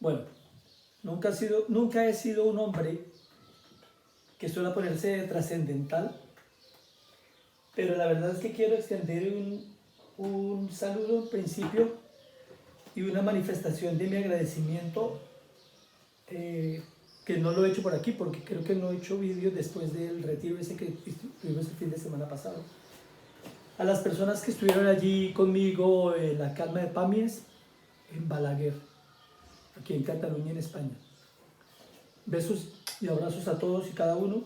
Bueno, nunca he sido un hombre que suele ponerse trascendental, pero la verdad es que quiero extender un saludo en principio y una manifestación de mi agradecimiento, que no lo he hecho por aquí porque creo que no he hecho vídeos después del retiro ese que tuvimos el fin de semana pasado. A las personas que estuvieron allí conmigo en la calma de Pamies, en Balaguer, aquí en Cataluña, en España. Besos y abrazos a todos y cada uno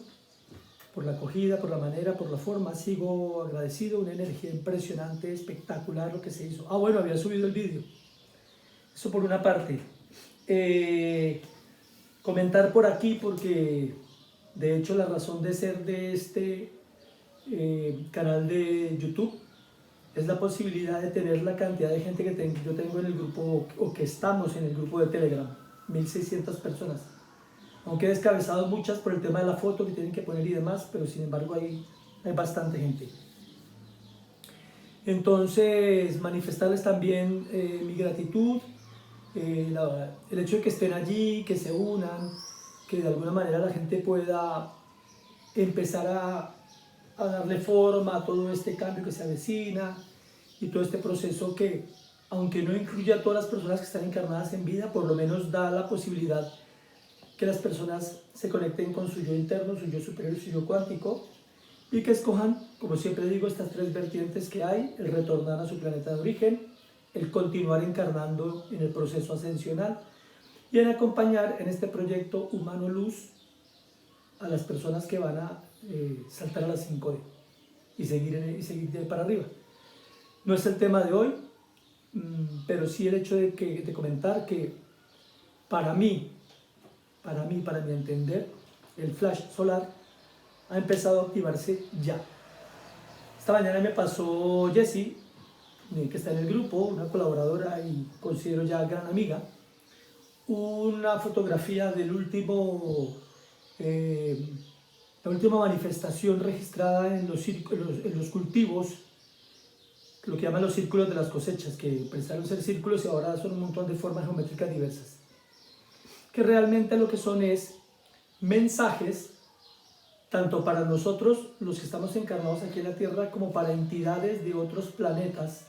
por la acogida, por la manera, por la forma. Sigo agradecido, una energía impresionante, espectacular lo que se hizo. Ah, bueno, había subido el vídeo. Eso por una parte. Comentar por aquí porque de hecho la razón de ser de este canal de YouTube es la posibilidad de tener la cantidad de gente que yo tengo en el grupo, o que estamos en el grupo de Telegram, 1600 personas. Aunque he descabezado muchas por el tema de la foto que tienen que poner y demás, pero sin embargo hay bastante gente. Entonces, manifestarles también mi gratitud, el hecho de que estén allí, que se unan, que de alguna manera la gente pueda empezar a darle forma a todo este cambio que se avecina y todo este proceso que, aunque no incluye a todas las personas que están encarnadas en vida, por lo menos da la posibilidad que las personas se conecten con su yo interno, su yo superior y su yo cuántico, y que escojan, como siempre digo, estas tres vertientes que hay: el retornar a su planeta de origen, el continuar encarnando en el proceso ascensional y en acompañar en este proyecto Humano Luz a las personas que van a saltar a las 5D y seguir de para arriba. No es el tema de hoy, pero sí el hecho de comentar que para mí, para mi entender, el flash solar ha empezado a activarse ya. Esta mañana me pasó Jessie, que está en el grupo, una colaboradora y considero ya gran amiga, una fotografía del la última manifestación registrada en los cultivos, lo que llaman los círculos de las cosechas, que empezaron a ser círculos y ahora son un montón de formas geométricas diversas, que realmente lo que son es mensajes tanto para nosotros, los que estamos encarnados aquí en la Tierra, como para entidades de otros planetas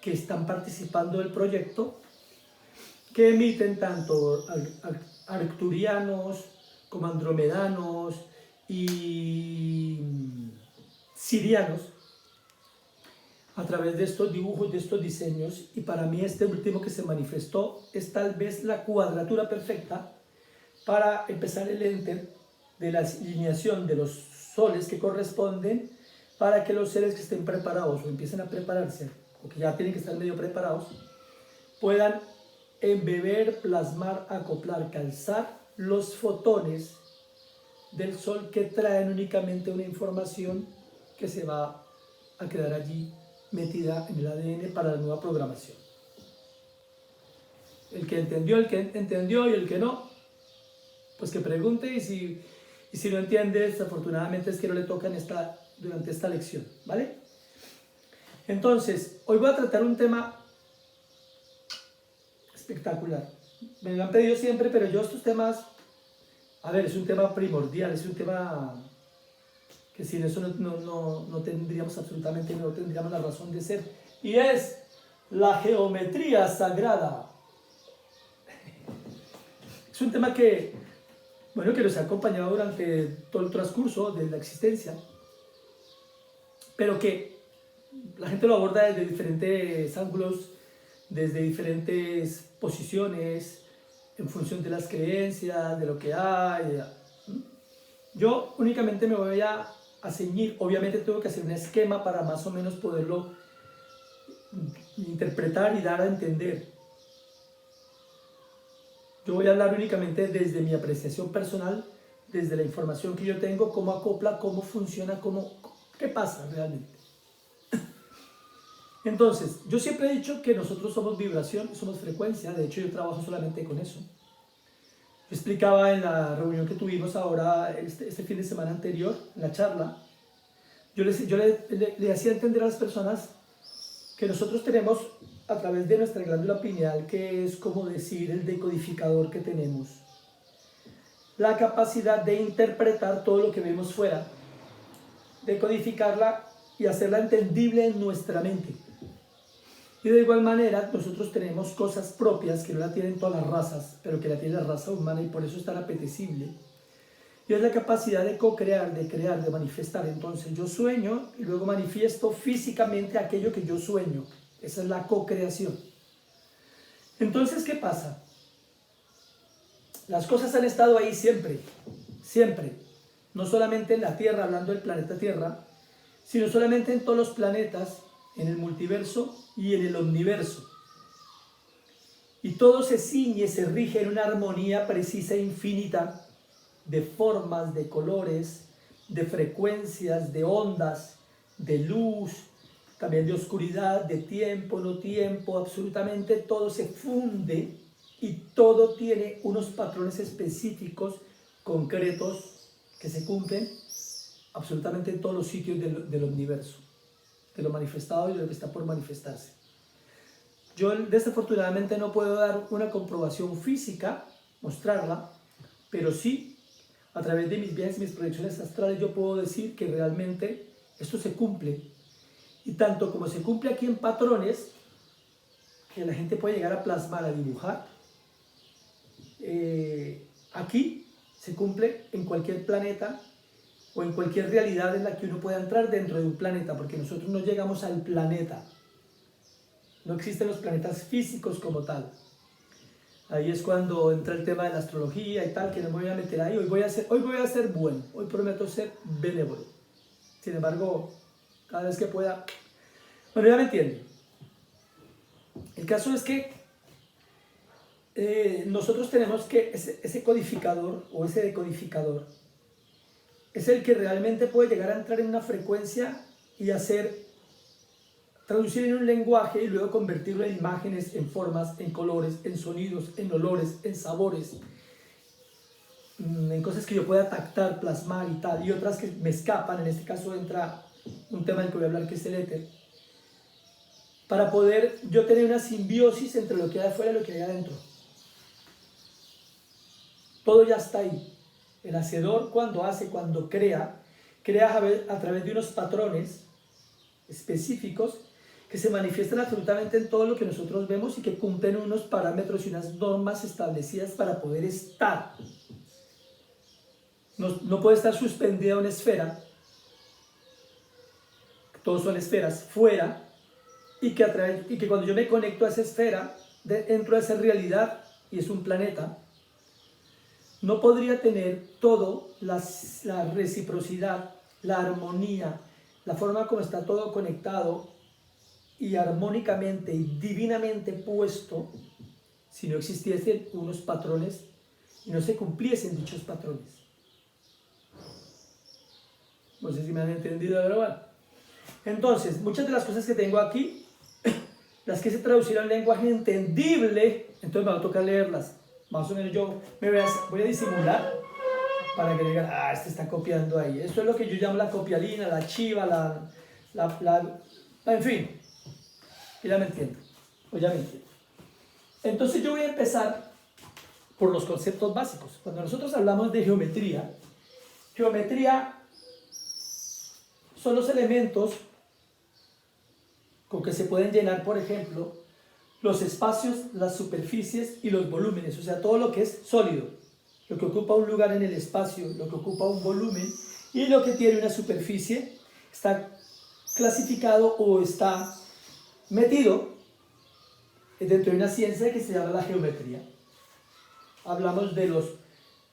que están participando del proyecto, que emiten tanto arcturianos como andromedanos y sirianos a través de estos dibujos, de estos diseños. Y para mí este último que se manifestó es tal vez la cuadratura perfecta para empezar el enter de la alineación de los soles que corresponden, para que los seres que estén preparados o empiecen a prepararse, o que ya tienen que estar medio preparados, puedan embeber, plasmar, acoplar, calzar los fotones del sol que traen únicamente una información que se va a quedar allí metida en el ADN para la nueva programación. El que entendió y el que no, pues que pregunte, y si no entiende, desafortunadamente es que no le toca durante esta lección, ¿vale? Entonces, hoy voy a tratar un tema espectacular. Me lo han pedido siempre, pero yo estos temas, a ver, es un tema primordial, es un tema que sin eso no tendríamos absolutamente, no tendríamos la razón de ser, y es la geometría sagrada. Es un tema que nos ha acompañado durante todo el transcurso de la existencia, pero que la gente lo aborda desde diferentes ángulos, desde diferentes posiciones, en función de las creencias, de lo que hay. Yo únicamente me voy a ceñir, obviamente tengo que hacer un esquema para más o menos poderlo interpretar y dar a entender. Yo voy a hablar únicamente desde mi apreciación personal, desde la información que yo tengo, cómo acopla, cómo funciona, qué pasa realmente. Entonces, yo siempre he dicho que nosotros somos vibración, somos frecuencia. De hecho, yo trabajo solamente con eso. Yo explicaba en la reunión que tuvimos ahora, este fin de semana anterior, en la charla, yo le hacía entender a las personas que nosotros tenemos a través de nuestra glándula pineal, que es como decir el decodificador que tenemos, la capacidad de interpretar todo lo que vemos fuera, decodificarla y hacerla entendible en nuestra mente. Y de igual manera nosotros tenemos cosas propias que no la tienen todas las razas, pero que la tiene la raza humana, y por eso es tan apetecible. Y es la capacidad de co-crear, de crear, de manifestar. Entonces yo sueño y luego manifiesto físicamente aquello que yo sueño. Esa es la co-creación. Entonces, ¿qué pasa? Las cosas han estado ahí siempre, siempre. No solamente en la Tierra, hablando del planeta Tierra, sino solamente en todos los planetas, en el multiverso y en el omniverso. Y todo se ciñe, se rige en una armonía precisa e infinita de formas, de colores, de frecuencias, de ondas, de luz, también de oscuridad, de tiempo, no tiempo, absolutamente todo se funde y todo tiene unos patrones específicos, concretos, que se cumplen absolutamente en todos los sitios del universo, de lo manifestado y de lo que está por manifestarse. Yo desafortunadamente no puedo dar una comprobación física, mostrarla, pero sí, a través de mis viajes y mis proyecciones astrales, yo puedo decir que realmente esto se cumple. Y tanto como se cumple aquí en patrones, que la gente puede llegar a plasmar, a dibujar, aquí se cumple en cualquier planeta o en cualquier realidad en la que uno pueda entrar dentro de un planeta, porque nosotros no llegamos al planeta. No existen los planetas físicos como tal. Ahí es cuando entra el tema de la astrología y tal, que no me voy a meter ahí. Hoy voy a ser bueno, hoy prometo ser benévolo. Sin embargo, cada vez que pueda... Bueno, ya me entienden. El caso es que nosotros tenemos que ese codificador o ese decodificador es el que realmente puede llegar a entrar en una frecuencia y traducir en un lenguaje y luego convertirlo en imágenes, en formas, en colores, en sonidos, en olores, en sabores, en cosas que yo pueda tactar, plasmar y tal, y otras que me escapan. En este caso entra un tema del que voy a hablar, que es el éter, para poder yo tener una simbiosis entre lo que hay afuera y lo que hay adentro. Todo ya está ahí. El hacedor, cuando hace, cuando crea a través de unos patrones específicos que se manifiestan absolutamente en todo lo que nosotros vemos y que cumplen unos parámetros y unas normas establecidas para poder estar. No puede estar suspendida una esfera, todos son esferas, fuera, y que cuando yo me conecto a esa esfera, entro a esa realidad y es un planeta, no podría tener todo la reciprocidad, la armonía, la forma como está todo conectado y armónicamente y divinamente puesto si no existiesen unos patrones y no se cumpliesen dichos patrones. No sé si me han entendido, pero bueno. Entonces, muchas de las cosas que tengo aquí, las que se traducieron en lenguaje entendible, entonces me va a tocar leerlas. Más o menos yo voy a disimular para que digan, este está copiando ahí. Eso es lo que yo llamo la copialina, la chiva, en fin. Ya me entiendo. Entonces yo voy a empezar por los conceptos básicos. Cuando nosotros hablamos de geometría son los elementos con que se pueden llenar, por ejemplo, los espacios, las superficies y los volúmenes, o sea, todo lo que es sólido, lo que ocupa un lugar en el espacio, lo que ocupa un volumen y lo que tiene una superficie, está clasificado o está metido dentro de una ciencia que se llama la geometría. Hablamos de los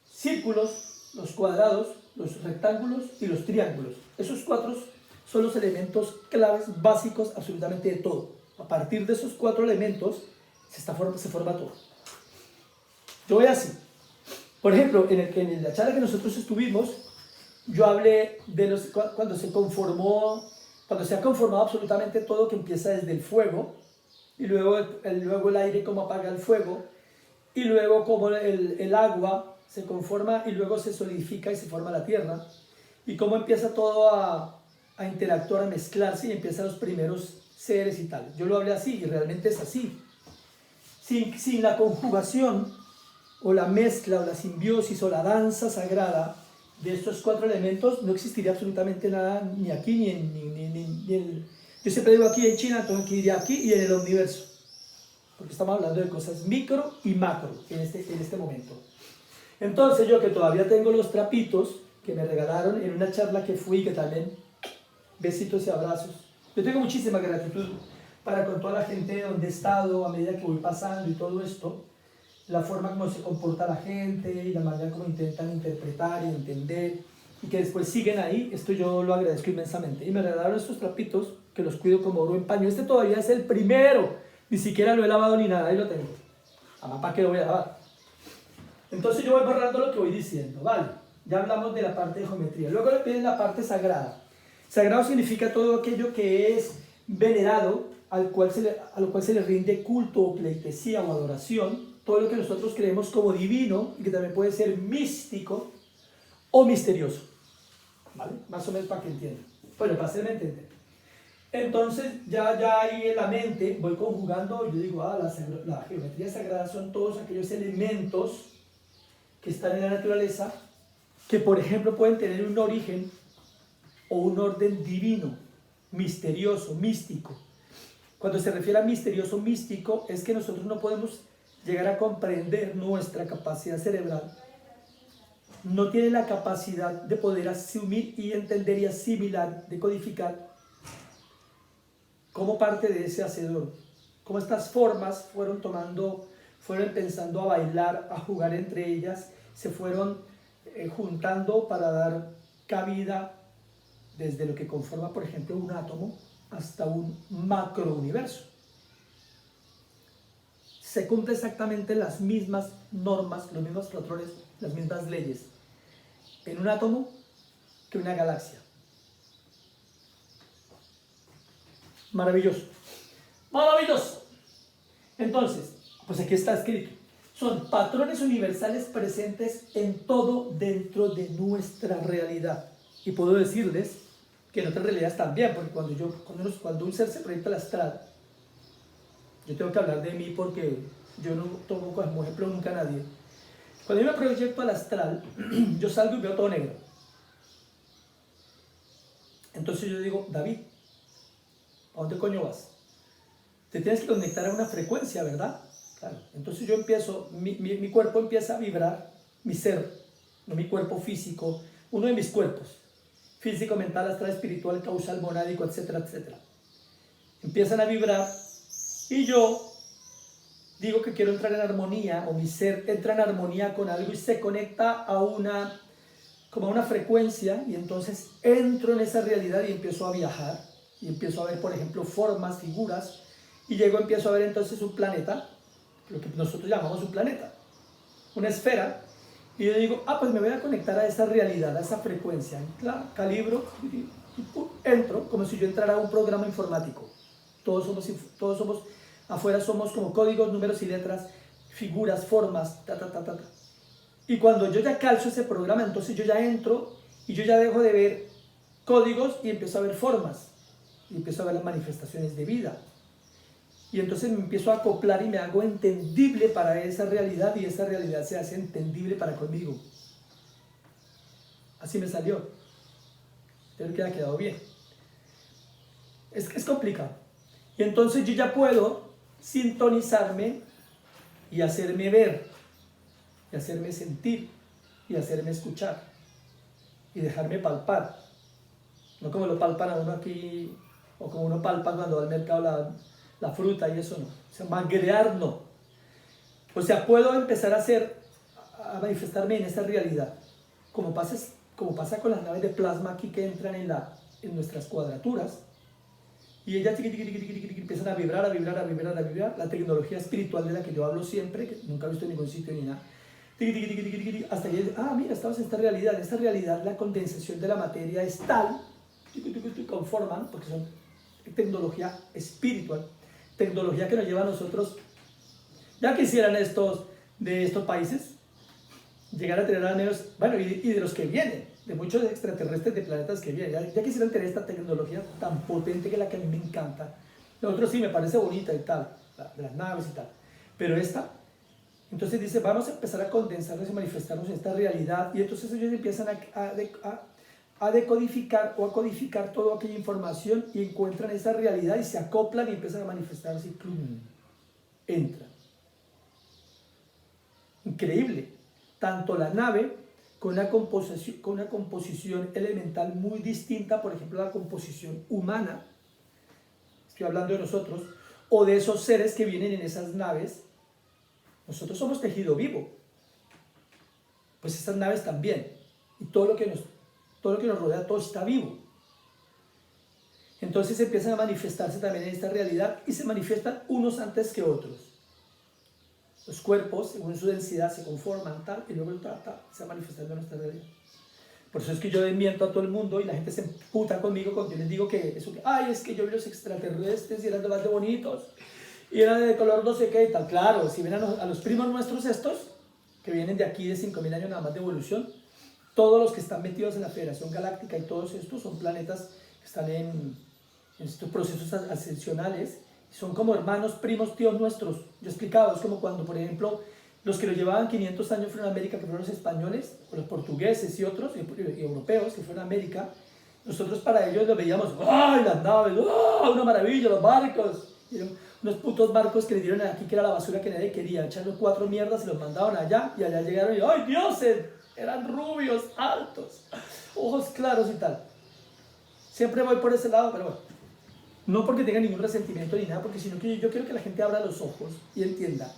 círculos, los cuadrados, los rectángulos y los triángulos. Esos cuatro son los elementos claves básicos absolutamente de todo. A partir de esos cuatro elementos se forma todo. Yo voy así. Por ejemplo, en la charla que nosotros estuvimos, yo hablé de cuando se ha conformado absolutamente todo, que empieza desde el fuego, y luego el aire cómo apaga el fuego, y luego cómo el agua se conforma y luego se solidifica y se forma la tierra, y cómo empieza todo a interactuar, a mezclarse, y empiezan los primeros seres y tal. Yo lo hablé así y realmente es así. Sin la conjugación o la mezcla o la simbiosis o la danza sagrada de estos 4 elementos, no existiría absolutamente nada ni aquí ni en... Yo siempre digo aquí en China, entonces aquí diría aquí y en el universo. Porque estamos hablando de cosas micro y macro en este momento. Entonces yo que todavía tengo los trapitos que me regalaron en una charla que fui, que también besitos y abrazos. Yo tengo muchísima gratitud para con toda la gente donde he estado a medida que voy pasando y todo esto, la forma como se comporta la gente y la manera como intentan interpretar y entender y que después siguen ahí, esto yo lo agradezco inmensamente. Y me regalaron estos trapitos que los cuido como oro en paño. Este todavía es el primero, ni siquiera lo he lavado ni nada, ahí lo tengo. Además, ¿para qué lo voy a lavar? Entonces yo voy borrando lo que voy diciendo, ¿vale? Ya hablamos de la parte de geometría. Luego le piden la parte sagrada. Sagrado significa todo aquello que es venerado, a lo cual se le rinde culto o pleitesía o adoración, todo lo que nosotros creemos como divino y que también puede ser místico o misterioso, ¿vale? Más o menos para que entiendan. Bueno, para hacerme entender. Entonces ya ahí en la mente voy conjugando, yo digo, la geometría sagrada son todos aquellos elementos que están en la naturaleza que por ejemplo pueden tener un origen o un orden divino, misterioso, místico. Cuando se refiere a misterioso, místico, es que nosotros no podemos llegar a comprender nuestra capacidad cerebral. No tiene la capacidad de poder asumir y entender y asimilar, de codificar como parte de ese hacedor. Cómo estas formas fueron empezando a bailar, a jugar entre ellas, se fueron juntando para dar cabida desde lo que conforma, por ejemplo, un átomo hasta un macrouniverso. Se cumplen exactamente las mismas normas, los mismos patrones, las mismas leyes en un átomo que una galaxia. Maravilloso. Maravilloso. Entonces, pues aquí está escrito. Son patrones universales presentes en todo dentro de nuestra realidad. Y puedo decirles que en otras realidades también, porque cuando un ser se proyecta al astral, yo tengo que hablar de mí porque yo no tomo como ejemplo nunca a nadie. Cuando yo me proyecto al astral, yo salgo y veo todo negro. Entonces yo digo, David, ¿a dónde coño vas? Te tienes que conectar a una frecuencia, ¿verdad? Claro. Entonces yo empiezo, mi cuerpo empieza a vibrar, mi ser, no mi cuerpo físico, uno de mis cuerpos, físico, mental, astral, espiritual, causal, monádico, etcétera, etcétera. Empiezan a vibrar y yo digo que quiero entrar en armonía, o mi ser entra en armonía con algo y se conecta a una frecuencia, y entonces entro en esa realidad y empiezo a viajar, y empiezo a ver, por ejemplo, formas, figuras, y empiezo a ver entonces un planeta, lo que nosotros llamamos un planeta, una esfera, y yo digo, pues me voy a conectar a esa realidad, a esa frecuencia, calibro, y entro como si yo entrara a un programa informático. Todos somos, afuera somos como códigos, números y letras, figuras, formas, Y cuando yo ya calzo ese programa, entonces yo ya entro y yo ya dejo de ver códigos y empiezo a ver formas, y empiezo a ver las manifestaciones de vida. Y entonces me empiezo a acoplar y me hago entendible para esa realidad, y esa realidad se hace entendible para conmigo. Así me salió. Espero que haya quedado bien. Es complicado. Y entonces yo ya puedo sintonizarme y hacerme ver, y hacerme sentir, y hacerme escuchar, y dejarme palpar. No como lo palpan a uno aquí, o como uno palpa cuando va al mercado la fruta y eso no. O sea, magrear no. O sea, puedo empezar a manifestarme en esa realidad. Como pasa con las naves de plasma aquí que entran en nuestras cuadraturas. Y ellas empiezan a vibrar. La tecnología espiritual de la que yo hablo siempre, que nunca he visto en ningún sitio ni nada. Hasta que mira, estamos en esta realidad. En esta realidad la condensación de la materia es tal, conforman, porque son tecnología espiritual, tecnología que nos lleva a nosotros. Ya quisieran de estos países llegar a tener al menos, bueno, y de los que vienen, de muchos extraterrestres de planetas que vienen, ya quisieran tener esta tecnología tan potente, que es la que a mí me encanta, Lo otro sí me parece bonita y tal, de las naves y tal. Pero esta, entonces dice, vamos a empezar a condensarnos y manifestarnos en esta realidad. Y entonces ellos empiezan a decodificar o a codificar toda aquella información y encuentran esa realidad y se acoplan y empiezan a manifestarse y ¡plum! Entran. Increíble. Tanto la nave con una composición elemental muy distinta, por ejemplo, la composición humana, estoy hablando de nosotros, o de esos seres que vienen en esas naves. Nosotros somos tejido vivo, pues estas naves también, y todo lo que nos rodea, todo está vivo. Entonces empiezan a manifestarse también en esta realidad y se manifiestan unos antes que otros. Los cuerpos, según su densidad, se conforman tal, y luego se va manifestando en nuestra realidad. Por eso es que yo desmiento a todo el mundo y la gente se emputa conmigo cuando yo les digo que eso, ay, es que yo vi los extraterrestres y eran de más de bonitos y eran de color no sé qué y tal. Claro, si ven a los primos nuestros estos, que vienen de aquí de 5000 años nada más de evolución, todos los que están metidos en la Federación Galáctica y todos estos son planetas que están en estos procesos ascensionales, son como hermanos, primos, tíos nuestros. Yo explicaba, es como cuando, por ejemplo, los que lo llevaban 500 años fueron a América, que fueron los españoles, o los portugueses y otros, y europeos que fueron a América. Nosotros para ellos los veíamos, ¡ay, las naves! ¡Oh, una maravilla, los barcos! Y eran unos putos barcos que le dieron aquí, que era la basura que nadie quería. Echaron 4 mierdas y los mandaban allá, y allá llegaron y, ¡ay, dioses! Eran rubios, altos, ojos claros y tal. Siempre voy por ese lado, pero bueno. No porque tenga ningún resentimiento ni nada, porque sino que yo quiero que la gente abra los ojos y entienda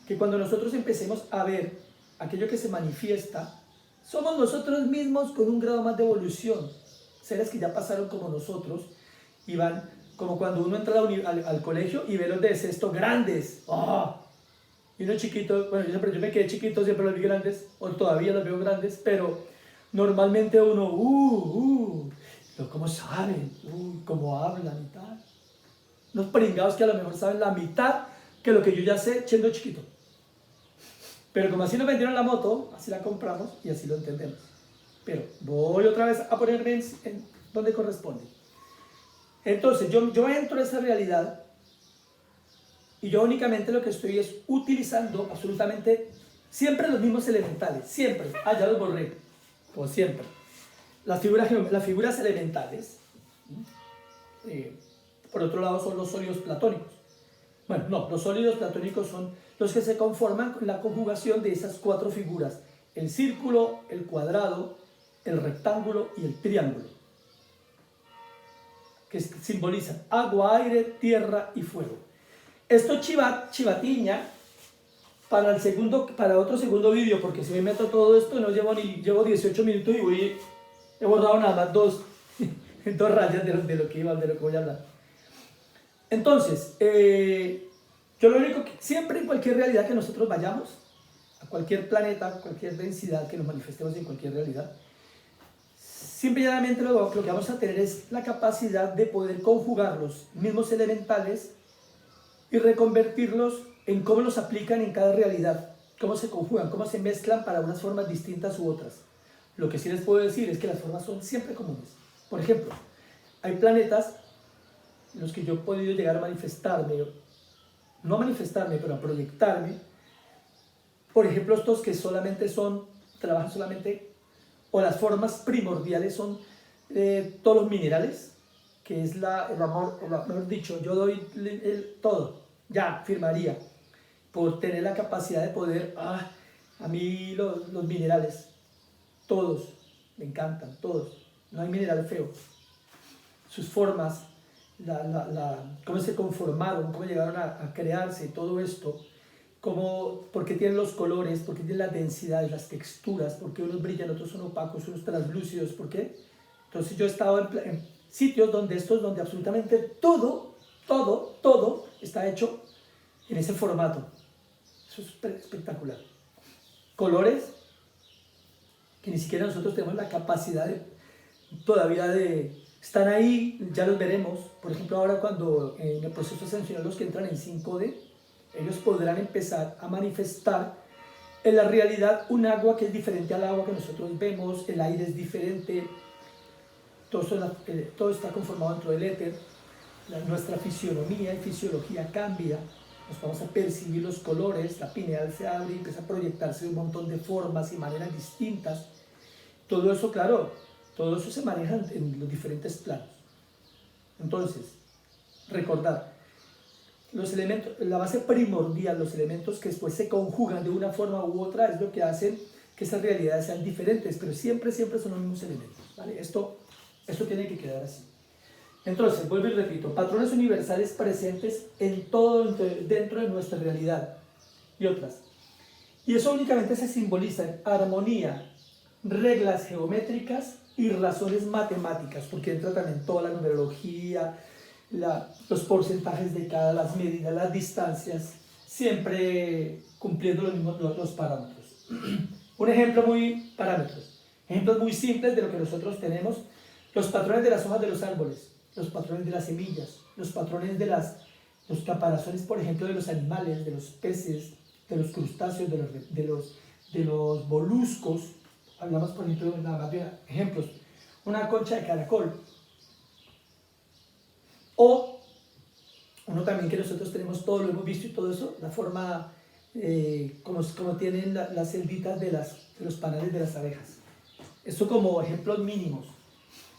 que cuando nosotros empecemos a ver aquello que se manifiesta, somos nosotros mismos con un grado más de evolución, seres que ya pasaron como nosotros y van como cuando uno entra al colegio y ve los de sexto grandes, ¡oh! Y uno chiquito, bueno, yo me quedé chiquito, siempre los vi grandes, o todavía los veo grandes, pero normalmente uno, ¿cómo saben? ¿Cómo hablan y tal? Unos pringados que a lo mejor saben la mitad que lo que yo ya sé siendo chiquito. Pero como así nos vendieron la moto, así la compramos y así lo entendemos. Pero voy otra vez a ponerme en donde corresponde. Entonces yo entro a esa realidad y yo únicamente lo que estoy es utilizando absolutamente siempre los mismos elementales, siempre. Ya los borré, como siempre. Las figuras elementales, por otro lado, son los sólidos platónicos. Bueno, no, los sólidos platónicos son los que se conforman con la conjugación de esas 4 figuras: el círculo, el cuadrado, el rectángulo y el triángulo, que simbolizan agua, aire, tierra y fuego. Esto chivatiña para otro segundo vídeo, porque si me meto todo esto no llevo 18 minutos y he borrado nada más dos rayas de lo que voy a hablar. Entonces, yo lo único que siempre, en cualquier realidad que nosotros vayamos, a cualquier planeta, a cualquier densidad que nos manifestemos en cualquier realidad, simple y llanamente lo que vamos a tener es la capacidad de poder conjugar los mismos elementales y reconvertirlos en cómo los aplican en cada realidad, cómo se conjugan, cómo se mezclan para unas formas distintas u otras. Lo que sí les puedo decir es que las formas son siempre comunes. Por ejemplo, hay planetas en los que yo he podido llegar a manifestarme, no a manifestarme, pero a proyectarme. Por ejemplo, estos que trabajan solamente, o las formas primordiales son todos los minerales, que es el amor, mejor dicho, yo doy todo, ya, firmaría, por tener la capacidad de poder, a mí los minerales, todos, me encantan, todos, no hay mineral feo, sus formas, cómo se conformaron, cómo llegaron a crearse, todo esto, por qué tienen los colores, por qué tienen las densidades, las texturas, por qué unos brillan, otros son opacos, unos translúcidos, ¿por qué? Entonces yo he estado en sitios donde absolutamente todo está hecho en ese formato. Eso es espectacular. Colores que ni siquiera nosotros tenemos la capacidad todavía de... Están ahí, ya los veremos. Por ejemplo, ahora cuando en el proceso ascensional los que entran en 5D, ellos podrán empezar a manifestar en la realidad un agua que es diferente al agua que nosotros vemos, el aire es diferente, todo está conformado dentro del éter, nuestra fisionomía y fisiología cambia, nos vamos a percibir los colores, la pineal se abre y empieza a proyectarse un montón de formas y maneras distintas. Todo eso, claro, todo eso se maneja en los diferentes planos. Entonces, recordar, los elementos, la base primordial, los elementos que después se conjugan de una forma u otra es lo que hacen que esas realidades sean diferentes, pero siempre son los mismos elementos, ¿vale? Esto tiene que quedar así. Entonces, vuelvo y repito, patrones universales presentes en todo dentro de nuestra realidad y otras. Y eso únicamente se simboliza en armonía, reglas geométricas y razones matemáticas, porque entra también toda la numerología, los porcentajes de las medidas, las distancias, siempre cumpliendo los parámetros. Ejemplos muy simples de lo que nosotros tenemos: los patrones de las hojas de los árboles, los patrones de las semillas, los patrones de los caparazones, por ejemplo, de los animales, de los peces, de los crustáceos, de los moluscos. Hablamos, por ejemplo, nada más de ejemplos, una concha de caracol. O uno también que nosotros tenemos, todo lo hemos visto y todo eso, la forma como tienen las celditas de los panales de las abejas. Esto como ejemplos mínimos.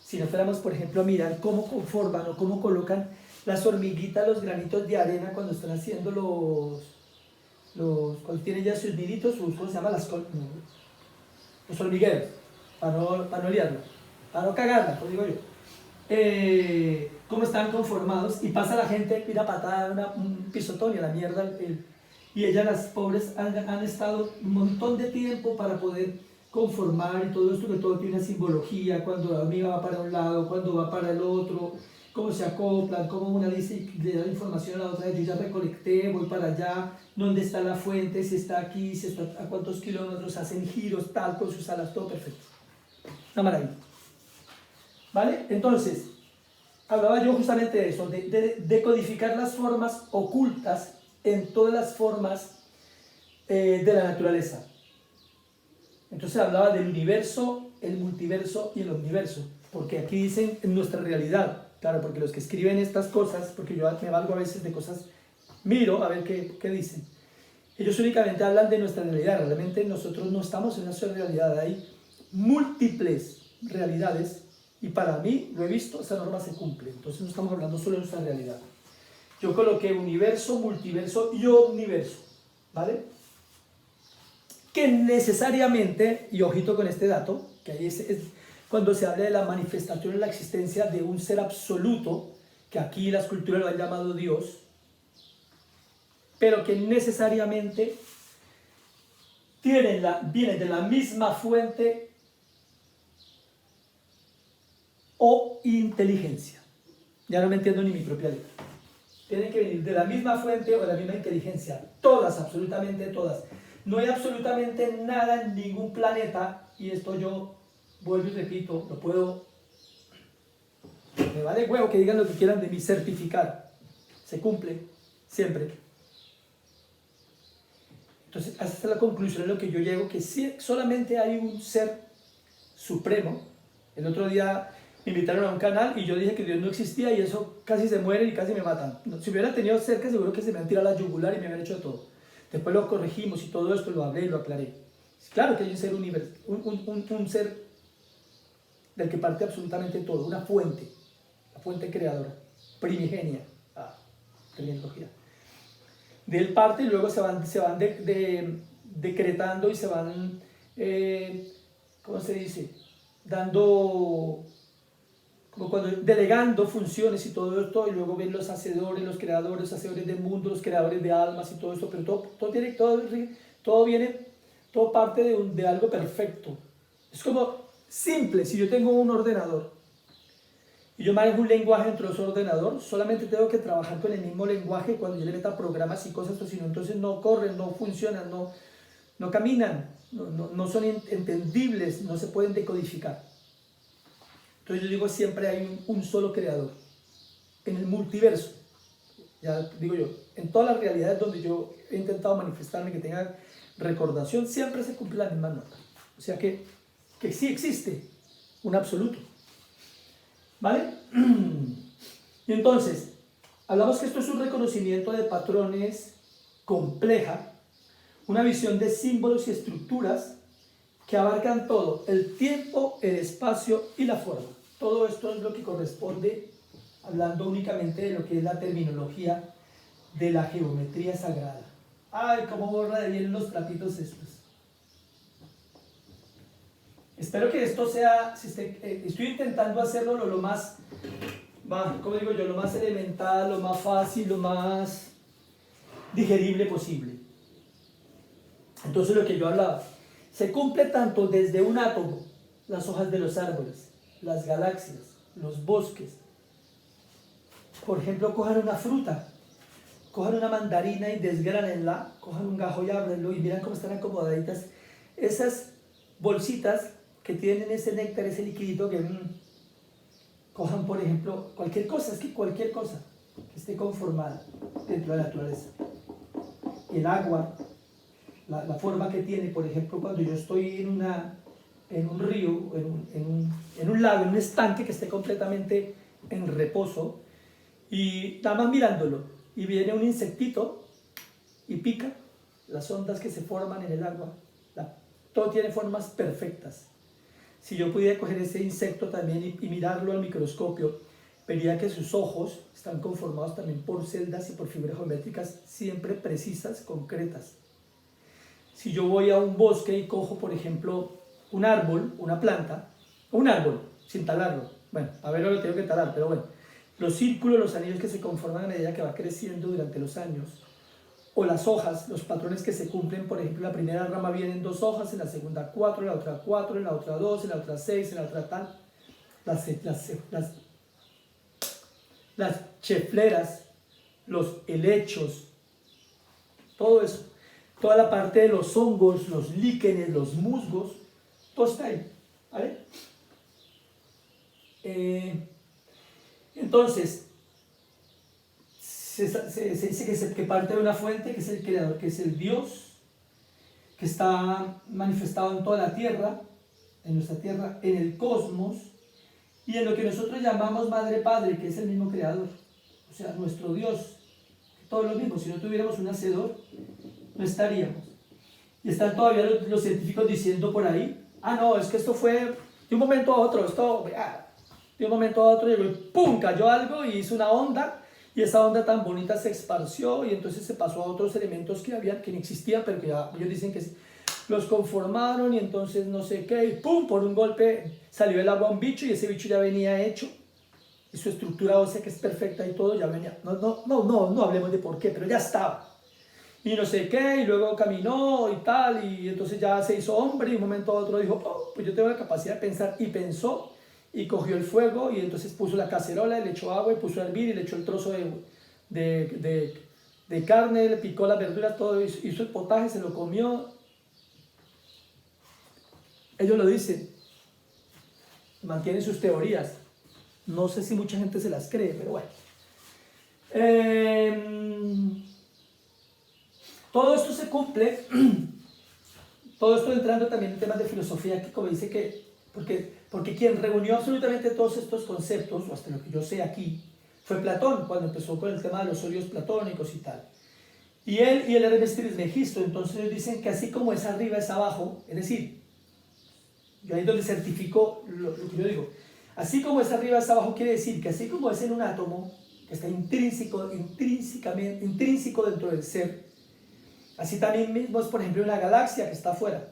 Si no fuéramos, por ejemplo, a mirar cómo conforman o cómo colocan las hormiguitas, los granitos de arena cuando están haciendo cuando tienen ya sus niditos, ¿cómo se llama? Los hormigueros, para no liarla, para no cagarla, como digo yo. Cómo están conformados, y pasa la gente, tira patada, un pisotón y a la mierda, y ellas, las pobres, han estado un montón de tiempo para poder conformar y todo esto, que todo tiene una simbología, cuando la hormiga va para un lado, cuando va para el otro, cómo se acoplan, cómo una dice, le da información a la otra: yo ya recolecté, voy para allá, dónde está la fuente, si está aquí, si está a cuántos kilómetros, hacen giros, tal, con sus alas, todo perfecto. Una maravilla. ¿Vale? Entonces, hablaba yo justamente de eso, de decodificar las formas ocultas en todas las formas de la naturaleza. Entonces hablaba del universo, el multiverso y el omniverso, porque aquí dicen en nuestra realidad, claro, porque los que escriben estas cosas, porque yo me valgo a veces de cosas, miro a ver qué dicen. Ellos únicamente hablan de nuestra realidad, realmente nosotros no estamos en una sola realidad, hay múltiples realidades, y para mí, lo he visto, esa norma se cumple, entonces no estamos hablando solo de nuestra realidad. Yo coloqué universo, multiverso y omniverso, ¿vale? Que necesariamente, y ojito con este dato, que ahí es cuando se habla de la manifestación en la existencia de un ser absoluto, que aquí las culturas lo han llamado Dios, pero que necesariamente viene de la misma fuente o inteligencia. Ya no me entiendo ni mi propia letra. Tienen que venir de la misma fuente o de la misma inteligencia, todas, absolutamente todas. No hay absolutamente nada en ningún planeta, y esto yo vuelvo y repito, me vale huevo que digan lo que quieran de mí, certificar, se cumple, siempre. Entonces, esa es la conclusión en lo que yo llego, que sí, solamente hay un ser supremo. El otro día me invitaron a un canal y yo dije que Dios no existía, y eso casi se mueren y casi me matan. Si me hubiera tenido cerca, seguro que se me han tirado la yugular y me habían hecho de todo. Después lo corregimos y todo esto lo hablé y lo aclaré. Claro que hay un ser universal, un ser del que parte absolutamente todo, una fuente, la fuente creadora, primigenia, terminología. De él parte y luego se van decretando y se van, ¿cómo se dice? Dando, como cuando delegando funciones y todo esto, y luego ven los hacedores, los creadores, los hacedores del mundo, los creadores de almas y todo esto, pero todo parte de algo perfecto. Es como simple. Si yo tengo un ordenador y yo manejo un lenguaje dentro de ese ordenador, solamente tengo que trabajar con el mismo lenguaje cuando yo le meta programas y cosas, o si no, entonces no corren, no funcionan, no caminan, no son entendibles, no se pueden decodificar. Entonces yo digo, siempre hay un solo creador. En el multiverso, ya digo yo, en todas las realidades donde yo he intentado manifestarme, que tenga recordación, siempre se cumple la misma nota. O sea que sí existe un absoluto. ¿Vale? Y entonces, Hablamos que esto es un reconocimiento de patrones compleja, una visión de símbolos y estructuras que abarcan todo, el tiempo, el espacio y la forma. Todo esto es lo que corresponde, hablando únicamente de lo que es la terminología de la geometría sagrada. Ay, cómo borra de bien los trapitos estos. Espero que esto sea, estoy intentando hacerlo lo más, como digo yo, lo más elemental, lo más fácil, lo más digerible posible. Entonces lo que yo hablaba, se cumple tanto desde un átomo, las hojas de los árboles, las galaxias, los bosques. Por ejemplo, cojan una fruta, cojan una mandarina y desgránenla, cojan un gajo y ábrenlo y miran cómo están acomodaditas. Esas bolsitas que tienen ese néctar, ese liquidito que cojan, por ejemplo, cualquier cosa, es que cualquier cosa que esté conformada dentro de la naturaleza. El agua, la forma que tiene, por ejemplo, cuando yo estoy en un río, en un lago, en un estanque que esté completamente en reposo, y nada más mirándolo, y viene un insectito y pica las ondas que se forman en el agua. Todo tiene formas perfectas. Si yo pudiera coger ese insecto también y mirarlo al microscopio, vería que sus ojos están conformados también por celdas y por figuras geométricas siempre precisas, concretas. Si yo voy a un bosque y cojo, por ejemplo, un árbol, una planta, un árbol, sin talarlo, bueno, a ver, lo tengo que talar, pero bueno, los círculos, los anillos que se conforman a medida que va creciendo durante los años, o las hojas, los patrones que se cumplen, por ejemplo, la primera rama viene en 2 hojas, en la segunda 4, en la otra 4, en la otra 2, en la otra 6, en la otra tal, las chefleras, los helechos, todo eso, toda la parte de los hongos, los líquenes, los musgos, todo está ahí, ¿vale? Entonces, se dice que parte de una fuente, que es el creador, que es el Dios, que está manifestado en toda la tierra, en nuestra tierra, en el cosmos, y en lo que nosotros llamamos Madre Padre, que es el mismo creador, o sea, nuestro Dios, todo lo mismo. Si no tuviéramos un hacedor, no estaríamos. Y están todavía los científicos diciendo por ahí, no, es que esto fue de un momento a otro, de un momento a otro llegó y ¡pum!, cayó algo y hizo una onda, y esa onda tan bonita se esparció y entonces se pasó a otros elementos que no existían, pero que ya ellos dicen que los conformaron, y entonces no sé qué, y ¡pum!, por un golpe salió el agua a un bicho, y ese bicho ya venía hecho, y su estructura ósea, que es perfecta y todo, ya venía, no hablemos de por qué, pero ya estaba. Y no sé qué, y luego caminó y tal, y entonces ya se hizo hombre, y un momento a otro dijo, pues yo tengo la capacidad de pensar, y pensó, y cogió el fuego, y entonces puso la cacerola, y le echó agua, y puso a hervir, y le echó el trozo de carne, le picó las verduras, todo, hizo el potaje, se lo comió. Ellos lo dicen, mantienen sus teorías, no sé si mucha gente se las cree, pero bueno. Todo esto se cumple, todo esto entrando también en temas de filosofía, que como dice que, porque quien reunió absolutamente todos estos conceptos, o hasta lo que yo sé aquí, fue Platón, cuando empezó con el tema de los óleos platónicos y tal. Y él y el Hermes Trismegisto, entonces ellos dicen que así como es arriba es abajo, es decir, yo ahí es donde certifico lo que yo digo, así como es arriba es abajo, quiere decir que así como es en un átomo, que está intrínseco dentro del ser, así también mismo es, por ejemplo, una galaxia que está afuera.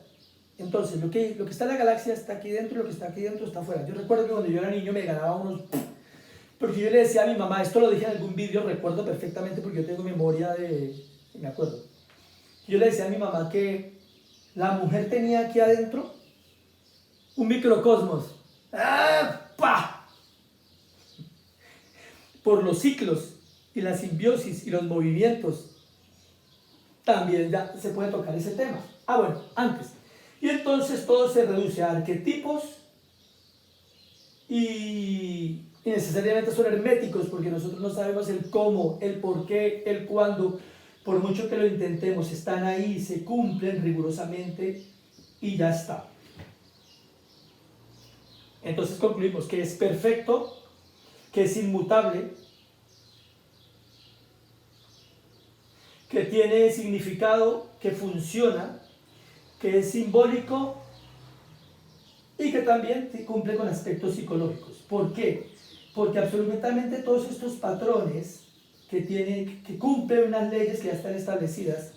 Entonces, lo que está en la galaxia está aquí dentro, y lo que está aquí dentro está afuera. Yo recuerdo que cuando yo era niño me ganaba unos... Porque yo le decía a mi mamá, esto lo dije en algún vídeo, recuerdo perfectamente porque yo tengo memoria me acuerdo. Yo le decía a mi mamá que la mujer tenía aquí adentro un microcosmos. ¡Ah! Por los ciclos y la simbiosis y los movimientos, también ya se puede tocar ese tema. Bueno, antes. Y entonces todo se reduce a arquetipos y necesariamente son herméticos, porque nosotros no sabemos el cómo, el por qué, el cuándo. Por mucho que lo intentemos, están ahí, se cumplen rigurosamente y ya está. Entonces concluimos que es perfecto, que es inmutable, que tiene significado, que funciona, que es simbólico y que también cumple con aspectos psicológicos. ¿Por qué? Porque absolutamente todos estos patrones que cumplen unas leyes que ya están establecidas,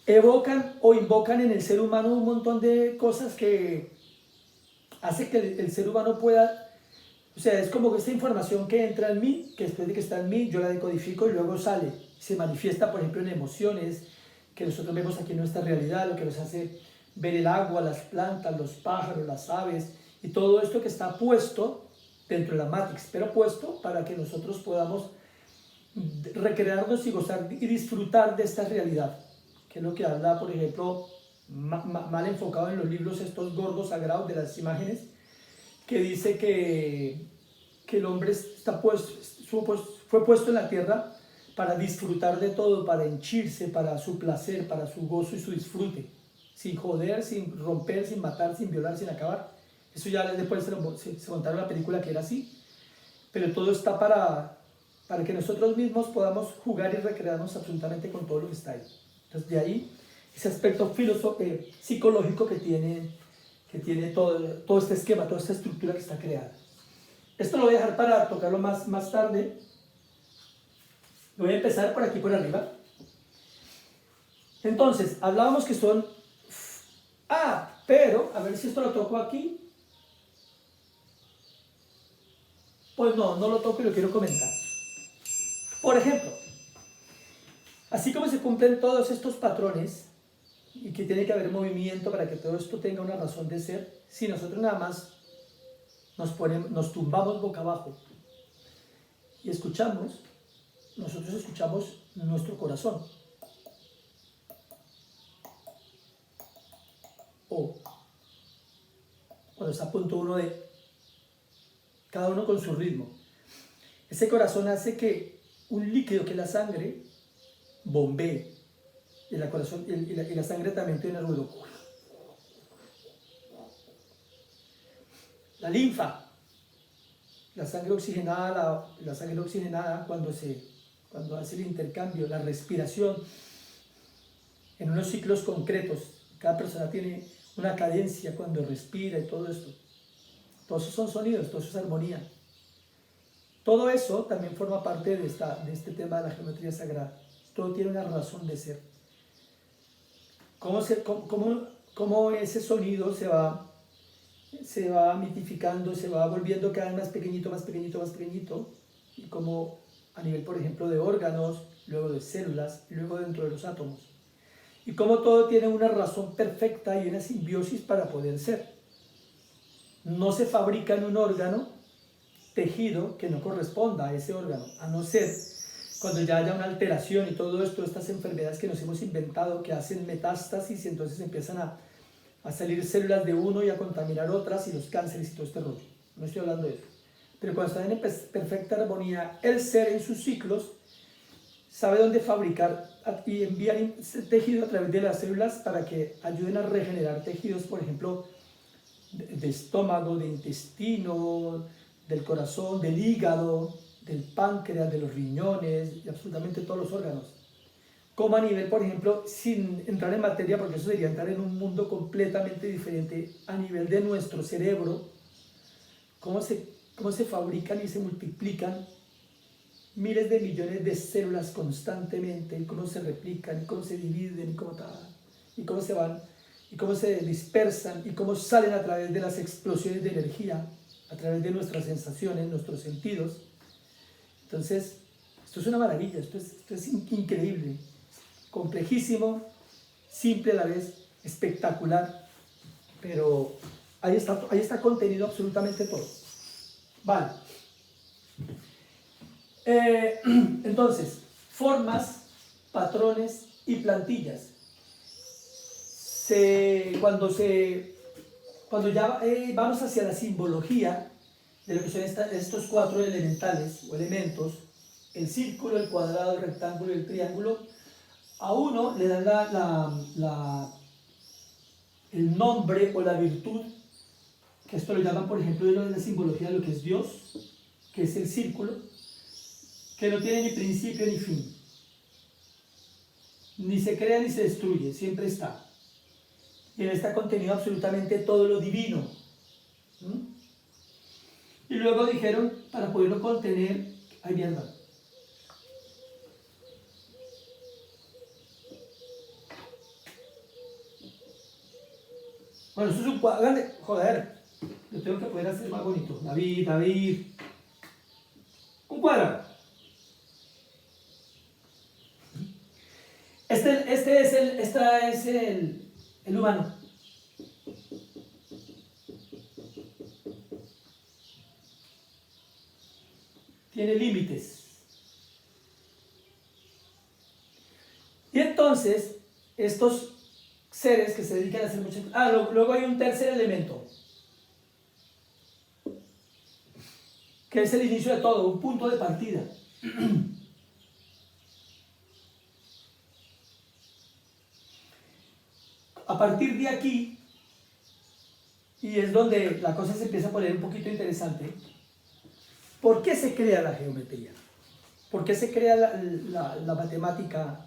evocan o invocan en el ser humano un montón de cosas que hace que el ser humano pueda, o sea, es como que esta información que entra en mí, que después de que está en mí, yo la decodifico y luego sale, se manifiesta, por ejemplo, en emociones que nosotros vemos aquí en nuestra realidad, lo que nos hace ver el agua, las plantas, los pájaros, las aves, y todo esto que está puesto dentro de la Matrix, pero puesto para que nosotros podamos recrearnos y gozar y disfrutar de esta realidad, que es lo que habla, por ejemplo, mal enfocado en los libros estos gordos sagrados de las imágenes, que dice que el hombre fue puesto en la tierra para disfrutar de todo, para henchirse, para su placer, para su gozo y su disfrute, sin joder, sin romper, sin matar, sin violar, sin acabar. Eso ya después se montaron la película que era así, pero todo está para que nosotros mismos podamos jugar y recrearnos absolutamente con todo lo que está ahí. Entonces de ahí ese aspecto psicológico que tiene todo este esquema, toda esta estructura que está creada. Esto lo voy a dejar para tocarlo más tarde. Voy a empezar por aquí por arriba. Entonces, hablábamos que son... pero, a ver si esto lo toco aquí. Pues no lo toco y lo quiero comentar. Por ejemplo, así como se cumplen todos estos patrones y que tiene que haber movimiento para que todo esto tenga una razón de ser, si nosotros nada más nos tumbamos boca abajo y nosotros escuchamos nuestro corazón. O cuando está a punto uno de, cada uno con su ritmo. Ese corazón hace que un líquido que es la sangre bombee. Y la sangre también tiene ruido. La linfa, la sangre oxigenada, cuando hace el intercambio, la respiración, en unos ciclos concretos. Cada persona tiene una cadencia cuando respira y todo esto. Todos esos son sonidos, todo eso es armonía. Todo eso también forma parte de este tema de la geometría sagrada. Todo tiene una razón de ser. Cómo ese sonido se va mitificando, se va volviendo cada vez más pequeñito, más pequeñito, más pequeñito, y como a nivel, por ejemplo, de órganos, luego de células, y luego dentro de los átomos. Y cómo todo tiene una razón perfecta y una simbiosis para poder ser. No se fabrica en un órgano tejido que no corresponda a ese órgano, a no ser cuando ya haya una alteración y todo esto, estas enfermedades que nos hemos inventado, que hacen metástasis y entonces empiezan a salir células de uno y a contaminar otras, y los cánceres y todo este rollo. No estoy hablando de eso. Pero cuando está en perfecta armonía, el ser en sus ciclos sabe dónde fabricar y enviar tejido a través de las células para que ayuden a regenerar tejidos, por ejemplo, de estómago, de intestino, del corazón, del hígado, del páncreas, de los riñones y absolutamente todos los órganos. Como a nivel, por ejemplo, sin entrar en materia, porque eso sería entrar en un mundo completamente diferente, a nivel de nuestro cerebro, cómo se fabrican y se multiplican miles de millones de células constantemente, y cómo se replican, y cómo se dividen, y cómo se van, y cómo se dispersan, y cómo salen a través de las explosiones de energía, a través de nuestras sensaciones, nuestros sentidos. Entonces, esto es una maravilla, esto es increíble, complejísimo, simple a la vez, espectacular, pero ahí está contenido absolutamente todo. Vale. Entonces, formas, patrones y plantillas. Cuando ya vamos hacia la simbología de lo que son estos cuatro elementales o elementos, el círculo, el cuadrado, el rectángulo y el triángulo, a uno le dan el nombre o la virtud, que esto lo llaman, por ejemplo, en la simbología de lo que es Dios, que es el círculo, que no tiene ni principio ni fin. Ni se crea ni se destruye, siempre está. Y en él está contenido absolutamente todo lo divino. ¿Mm? Y luego dijeron, para poderlo contener, ay mierda. Bueno, eso es un cuadro, joder, lo tengo que poder hacer más bonito. David, un cuadrado. Esta es el humano. Tiene límites. Y entonces, estos seres que se dedican a hacer muchas cosas. Luego hay un tercer elemento, que es el inicio de todo, un punto de partida. A partir de aquí, y es donde la cosa se empieza a poner un poquito interesante, ¿por qué se crea la geometría? ¿Por qué se crea la matemática?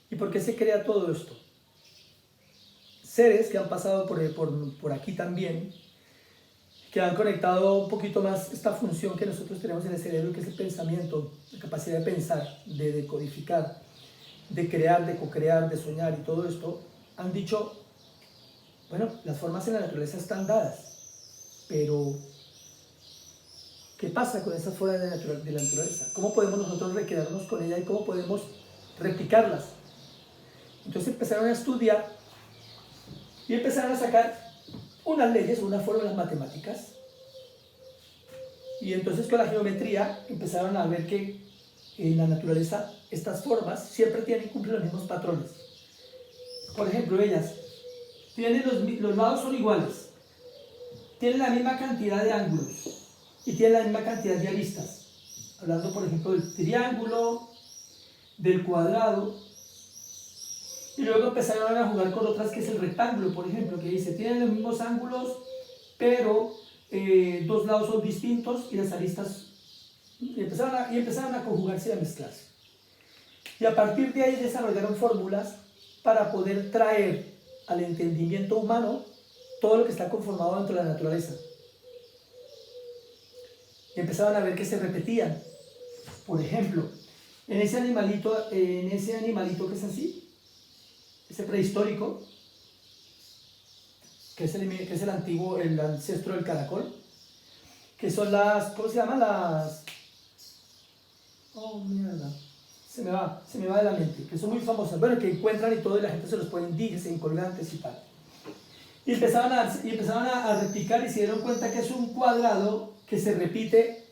¿Y por qué se crea todo esto? Seres que han pasado por aquí también, que han conectado un poquito más esta función que nosotros tenemos en el cerebro, que es el pensamiento, la capacidad de pensar, de decodificar, de crear, de co-crear, de soñar y todo esto, han dicho, bueno, las formas en la naturaleza están dadas, pero ¿qué pasa con esas formas de la naturaleza? ¿Cómo podemos nosotros recrearnos con ella y cómo podemos replicarlas? Entonces empezaron a estudiar y empezaron a sacar unas leyes, unas fórmulas matemáticas, y entonces con la geometría empezaron a ver que en la naturaleza estas formas siempre cumplen los mismos patrones. Por ejemplo, ellas tienen los lados son iguales, tienen la misma cantidad de ángulos y tienen la misma cantidad de aristas. Hablando, por ejemplo, del triángulo, del cuadrado. Y luego empezaron a jugar con otras, que es el rectángulo, por ejemplo, que dice, tienen los mismos ángulos, pero dos lados son distintos y las aristas, y empezaron a conjugarse y a mezclarse. Y a partir de ahí desarrollaron fórmulas para poder traer al entendimiento humano todo lo que está conformado dentro de la naturaleza. Y empezaron a ver que se repetían. Por ejemplo, en ese animalito que es así, ese prehistórico, que es el antiguo, el ancestro del caracol, que son ¿cómo se llaman? Oh, mierda, se me va de la mente, que son muy famosas, bueno, que encuentran y todo, y la gente se los pone en dijes, en colgantes y tal. Y empezaban a replicar y se dieron cuenta que es un cuadrado que se repite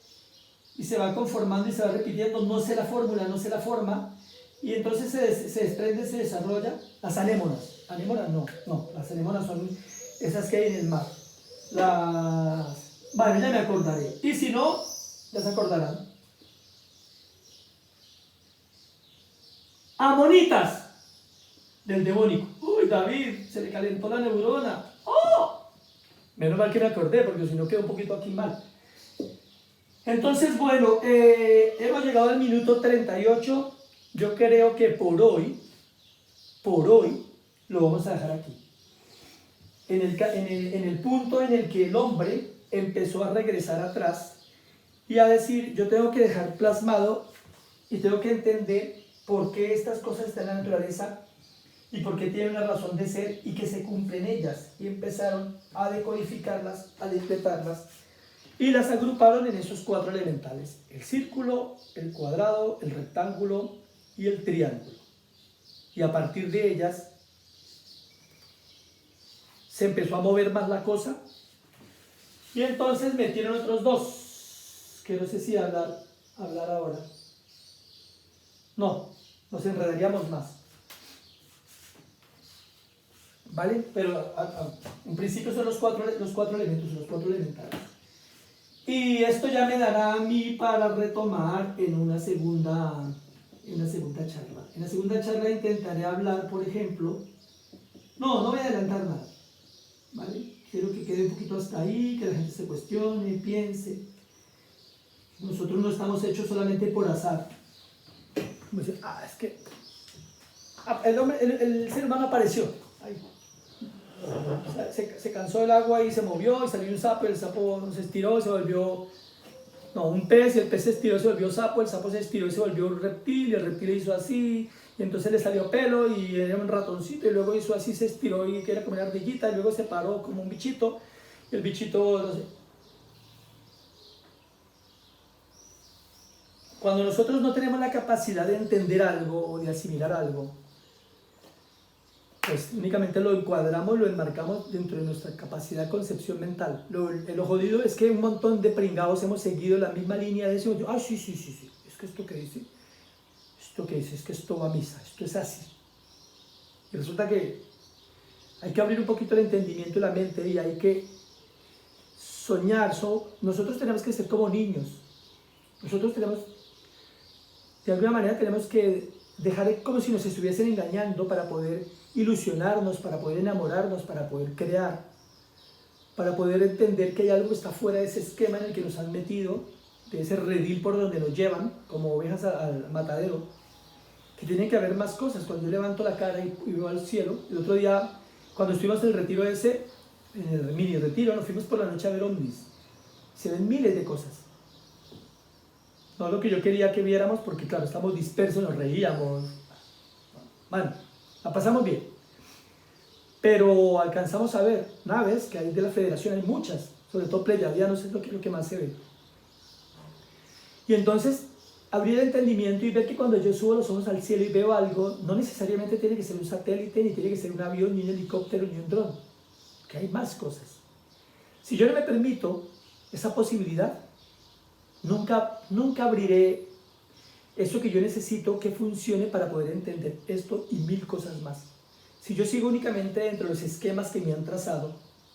y se va conformando y se va repitiendo, no sé la fórmula, no sé la forma, y entonces se desprende, se desarrolla las anémonas. ¿Anémonas? No, las anémonas son esas que hay en el mar. Bueno, ya me acordaré. Y si no, ya se acordarán. Amonitas del devónico. Uy, David, se le calentó la neurona. ¡Oh! Menos mal que me acordé, porque si no quedo un poquito aquí mal. Entonces, bueno, hemos llegado al minuto 38. Yo creo que por hoy, lo vamos a dejar aquí. En el punto en el que el hombre empezó a regresar atrás y a decir, yo tengo que dejar plasmado y tengo que entender por qué estas cosas están en la naturaleza y por qué tienen una razón de ser y que se cumplen ellas. Y empezaron a decodificarlas, a decretarlas y las agruparon en esos 4 elementales: el círculo, el cuadrado, el rectángulo y el triángulo. Y a partir de ellas se empezó a mover más la cosa y entonces metieron otros 2, que no sé si hablar ahora. No, nos enredaríamos más. ¿Vale? Pero en principio son los cuatro elementos, los 4 elementales. Y esto ya me dará a mí para retomar en una segunda charla. En la segunda charla intentaré hablar, por ejemplo, no voy a adelantar nada, ¿vale? Quiero que quede un poquito hasta ahí, que la gente se cuestione, piense. Nosotros no estamos hechos solamente por azar. Como decir, es que El ser humano apareció. Ahí. Se cansó del agua y se movió y salió un sapo, el sapo se estiró, se volvió, no, un pez, y el pez se estiró, se volvió sapo, el sapo se estiró y se volvió un reptil, y el reptil hizo así, y entonces le salió pelo y era un ratoncito, y luego hizo así, se estiró y quería comer ardillita, y luego se paró como un bichito, y el bichito, no sé. Cuando nosotros no tenemos la capacidad de entender algo o de asimilar algo, pues únicamente lo encuadramos, lo enmarcamos dentro de nuestra capacidad de concepción mental. Lo jodido es que un montón de pringados hemos seguido la misma línea de decir, ah, sí, es que esto que dice, es que esto va a misa, esto es así. Y resulta que hay que abrir un poquito el entendimiento de la mente y hay que soñar. Nosotros tenemos que ser como niños. Nosotros tenemos, de alguna manera, tenemos que dejar como si nos estuviesen engañando para poder ilusionarnos, para poder enamorarnos, para poder crear, para poder entender que hay algo que está fuera de ese esquema en el que nos han metido, de ese redil por donde nos llevan, como ovejas al matadero, que tienen que haber más cosas. Cuando yo levanto la cara y veo al cielo, el otro día, cuando estuvimos en el retiro ese, en el mini retiro, nos fuimos por la noche a ver ovnis. Se ven miles de cosas. No lo que yo quería que viéramos, porque claro, estamos dispersos, nos reíamos. Bueno, la pasamos bien. Pero alcanzamos a ver naves que hay de la Federación, hay muchas, sobre todo pleyadianos es lo que más se ve. Y entonces, abrir el entendimiento y ver que cuando yo subo los ojos al cielo y veo algo, no necesariamente tiene que ser un satélite, ni tiene que ser un avión, ni un helicóptero, ni un dron, que hay más cosas. Si yo no me permito esa posibilidad, nunca abriré eso que yo necesito que funcione para poder entender esto y mil cosas más. Si yo sigo únicamente dentro de los esquemas que me han trazado,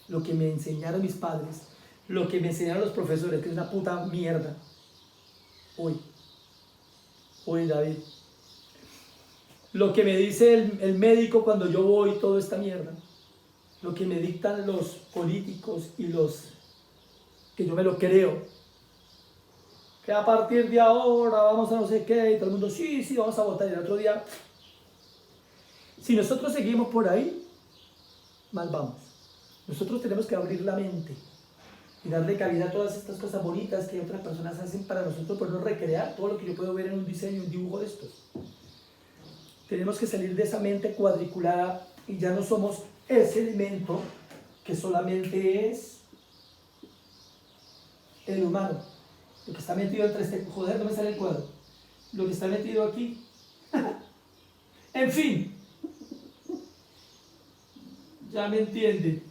lo que me enseñaron mis padres, lo que me enseñaron los profesores, que es una puta mierda. Uy, David. Lo que me dice el médico cuando yo voy, toda esta mierda. Lo que me dictan los políticos y que yo me lo creo. Que a partir de ahora vamos a no sé qué, y todo el mundo, sí, vamos a votar. Y el otro día, si nosotros seguimos por ahí, mal vamos. Nosotros tenemos que abrir la mente y darle cabida a todas estas cosas bonitas que otras personas hacen para nosotros podernos recrear todo lo que yo puedo ver en un diseño, un dibujo de estos. Tenemos que salir de esa mente cuadriculada y ya no somos ese elemento que solamente es el humano. Lo que está metido entre este... Joder, no me sale el cuadro. Lo que está metido aquí. En fin. Ya me entienden.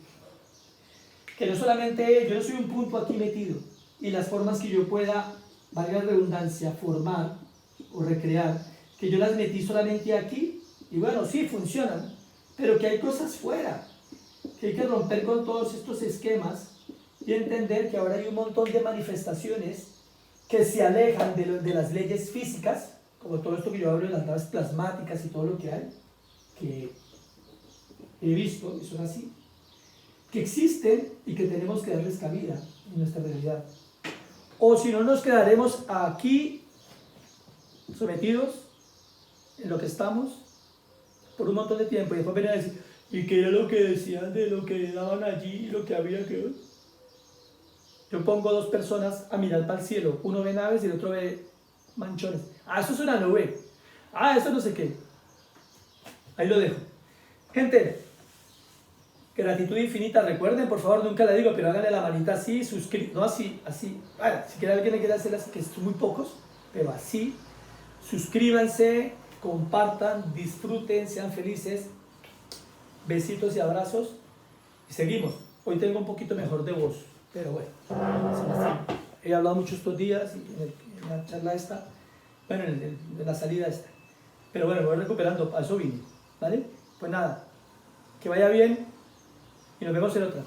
Que no solamente yo no soy un punto aquí metido. Y las formas que yo pueda, valga la redundancia, formar o recrear, que yo las metí solamente aquí. Y bueno, sí, funcionan. Pero que hay cosas fuera. Que hay que romper con todos estos esquemas y entender que ahora hay un montón de manifestaciones que se alejan de las leyes físicas, como todo esto que yo hablo de las naves plasmáticas y todo lo que hay, que he visto, y son así, que existen y que tenemos que darles cabida en nuestra realidad. O si no, nos quedaremos aquí sometidos en lo que estamos por un montón de tiempo y después venir a decir, ¿y qué era lo que decían de lo que daban allí y lo que había que ver? Yo pongo dos personas a mirar para el cielo, uno ve naves y el otro ve manchones. Ah, eso es una nube. Ah, eso no sé qué. Ahí lo dejo. Gente, gratitud infinita. Recuerden, por favor, nunca la digo, pero háganle la manita así, no así, así. Bueno, si quiere alguien le quiere hacer así, que son muy pocos, pero así. Suscríbanse, compartan, disfruten, sean felices. Besitos y abrazos. Y seguimos. Hoy tengo un poquito mejor de voz. Pero bueno, he hablado mucho estos días en la charla esta, bueno, en la salida esta. Pero bueno, me voy recuperando, a eso vine, ¿vale? Pues nada, que vaya bien y nos vemos en otra.